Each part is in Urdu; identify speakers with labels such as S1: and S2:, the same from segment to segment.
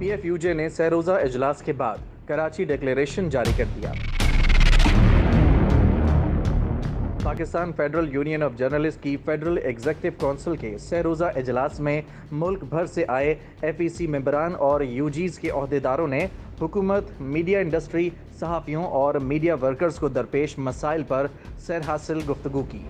S1: PFUJ نے سہ روزہ اجلاس کے بعد کراچی ڈکلیریشن جاری کر دیا۔ Pakistan federal union of journalist کی فیڈرل ایگزیکٹو کونسل کے سہ روزہ اجلاس میں ملک بھر سے آئے FEC ممبران اور UGs کے عہدیداروں نے حکومت، میڈیا انڈسٹری، صحافیوں اور میڈیا ورکرز کو درپیش مسائل پر سیر حاصل گفتگو کی۔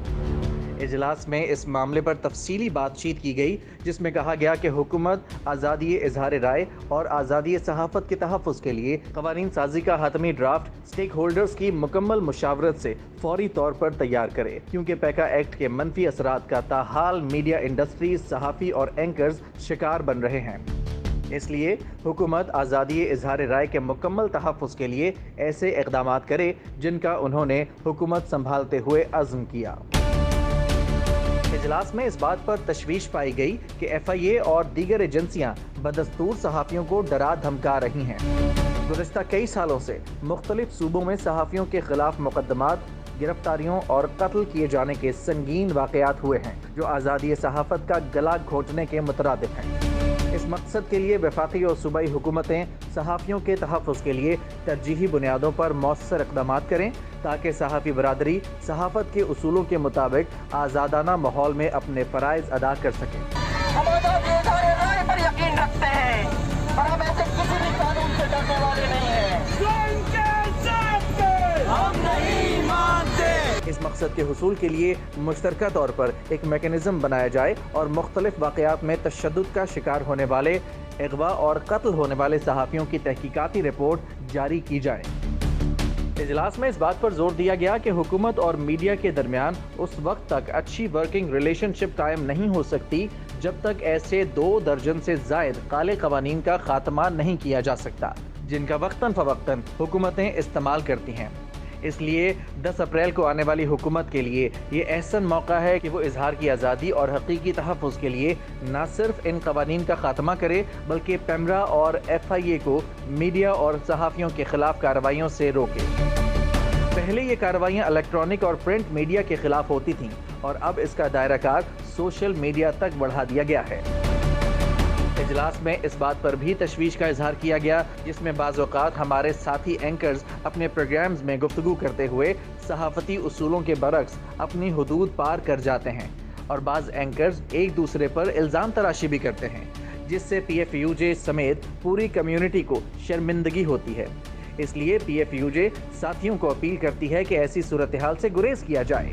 S1: اجلاس میں اس معاملے پر تفصیلی بات چیت کی گئی، جس میں کہا گیا کہ حکومت آزادی اظہار رائے اور آزادی صحافت کے تحفظ کے لیے قوانین سازی کا حتمی ڈرافٹ سٹیک ہولڈرز کی مکمل مشاورت سے فوری طور پر تیار کرے، کیونکہ پیکا ایکٹ کے منفی اثرات کا تاحال میڈیا انڈسٹری، صحافی اور اینکرز شکار بن رہے ہیں۔ اس لیے حکومت آزادی اظہار رائے کے مکمل تحفظ کے لیے ایسے اقدامات کرے جن کا انہوں نے حکومت سنبھالتے ہوئے عزم کیا۔ اجلاس میں اس بات پر تشویش پائی گئی کہ FIA اور دیگر ایجنسیاں بدستور صحافیوں کو ڈرا دھمکا رہی ہیں۔ گزشتہ کئی سالوں سے مختلف صوبوں میں صحافیوں کے خلاف مقدمات، گرفتاریوں اور قتل کیے جانے کے سنگین واقعات ہوئے ہیں، جو آزادی صحافت کا گلا گھونٹنے کے مترادف ہیں۔ اس مقصد کے لیے وفاقی اور صوبائی حکومتیں صحافیوں کے تحفظ کے لیے ترجیحی بنیادوں پر مؤثر اقدامات کریں، تاکہ صحافی برادری صحافت کے اصولوں کے مطابق آزادانہ ماحول میں اپنے فرائض ادا کر سکیں۔
S2: ہم آزادی اظہار رائے پر یقین رکھتے ہیں اور ہم ایسے کسی بھی قانون سے ڈرنے والے نہیں ہیں۔ ہم نہیں مانتے۔
S1: اس مقصد کے حصول کے لیے مشترکہ طور پر ایک میکانزم بنایا جائے اور مختلف واقعات میں تشدد کا شکار ہونے والے، اغوا اور قتل ہونے والے صحافیوں کی تحقیقاتی رپورٹ جاری کی جائے۔ اجلاس میں اس بات پر زور دیا گیا کہ حکومت اور میڈیا کے درمیان اس وقت تک اچھی ورکنگ ریلیشن شپ قائم نہیں ہو سکتی جب تک ایسے 2 درجن سے زائد کالے قوانین کا خاتمہ نہیں کیا جا سکتا، جن کا وقتاً فوقتاً حکومتیں استعمال کرتی ہیں۔ اس لیے 10 اپریل کو آنے والی حکومت کے لیے یہ احسن موقع ہے کہ وہ اظہار کی آزادی اور حقیقی تحفظ کے لیے نہ صرف ان قوانین کا خاتمہ کرے، بلکہ پیمرا اور FIA کو میڈیا اور صحافیوں کے خلاف کارروائیوں سے روکے۔ پہلے یہ کارروائیاں الیکٹرانک اور پرنٹ میڈیا کے خلاف ہوتی تھیں، اور اب اس کا دائرہ کار سوشل میڈیا تک بڑھا دیا گیا ہے۔ اجلاس میں اس بات پر بھی تشویش کا اظہار کیا گیا، جس میں بعض اوقات ہمارے ساتھی اینکرز اپنے پروگرامز میں گفتگو کرتے ہوئے صحافتی اصولوں کے برعکس اپنی حدود پار کر جاتے ہیں، اور بعض اینکرز ایک دوسرے پر الزام تراشی بھی کرتے ہیں، جس سے PFUJ سمیت پوری کمیونٹی کو شرمندگی ہوتی ہے۔ اس لیے PFUJ ساتھیوں کو اپیل کرتی ہے کہ ایسی صورتحال سے گریز کیا جائے۔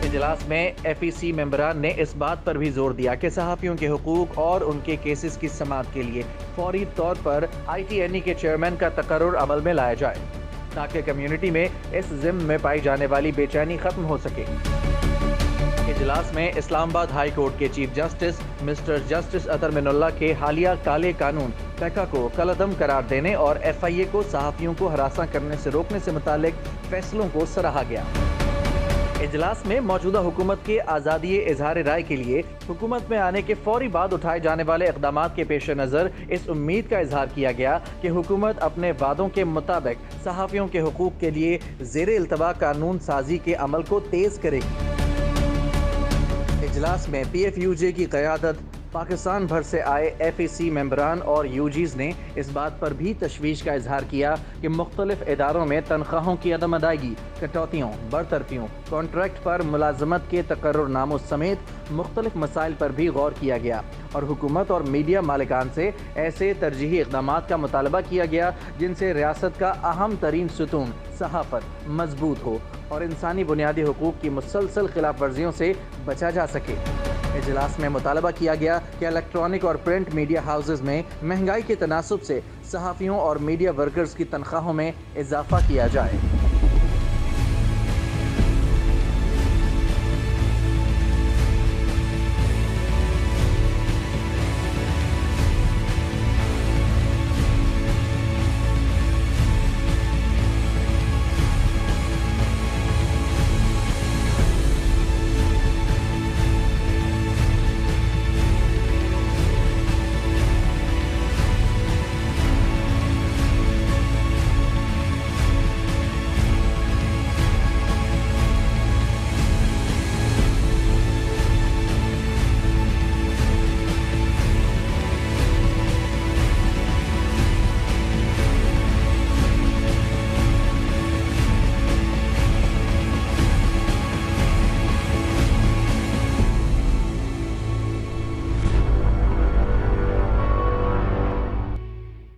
S1: اجلاس میں FEC ممبران نے اس بات پر بھی زور دیا کہ صحافیوں کے حقوق اور ان کے کیسز کی سماعت کے لیے فوری طور پر ITNE کے چیئرمین کا تقرر عمل میں لایا جائے، تاکہ کمیونٹی میں اس ضمن میں پائی جانے والی بے چینی ختم ہو سکے۔ اجلاس میں اسلام آباد ہائی کورٹ کے چیف جسٹس مسٹر جسٹس اطہر من اللہ کے حالیہ کالے قانون پیکا کو کالعدم قرار دینے اور FIA کو صحافیوں کو ہراساں کرنے سے روکنے سے متعلق فیصلوں کو سراہا گیا۔ اجلاس میں موجودہ حکومت کے آزادی اظہار رائے کے لیے حکومت میں آنے کے فوری بعد اٹھائے جانے والے اقدامات کے پیش نظر اس امید کا اظہار کیا گیا کہ حکومت اپنے وعدوں کے مطابق صحافیوں کے حقوق کے لیے زیر التوا قانون سازی کے عمل کو تیز کرے گی۔ اجلاس میں PFUJ کی قیادت، پاکستان بھر سے آئے FEC ممبران اور UGs نے اس بات پر بھی تشویش کا اظہار کیا کہ مختلف اداروں میں تنخواہوں کی عدم ادائیگی، کٹوتیوں، برطرفیوں، کانٹریکٹ پر ملازمت کے تقرر ناموں سمیت مختلف مسائل پر بھی غور کیا گیا، اور حکومت اور میڈیا مالکان سے ایسے ترجیحی اقدامات کا مطالبہ کیا گیا جن سے ریاست کا اہم ترین ستون صحافت مضبوط ہو اور انسانی بنیادی حقوق کی مسلسل خلاف ورزیوں سے بچا جا سکے۔ اجلاس میں مطالبہ کیا گیا کہ الیکٹرانک اور پرنٹ میڈیا ہاؤسز میں مہنگائی کے تناسب سے صحافیوں اور میڈیا ورکرز کی تنخواہوں میں اضافہ کیا جائے۔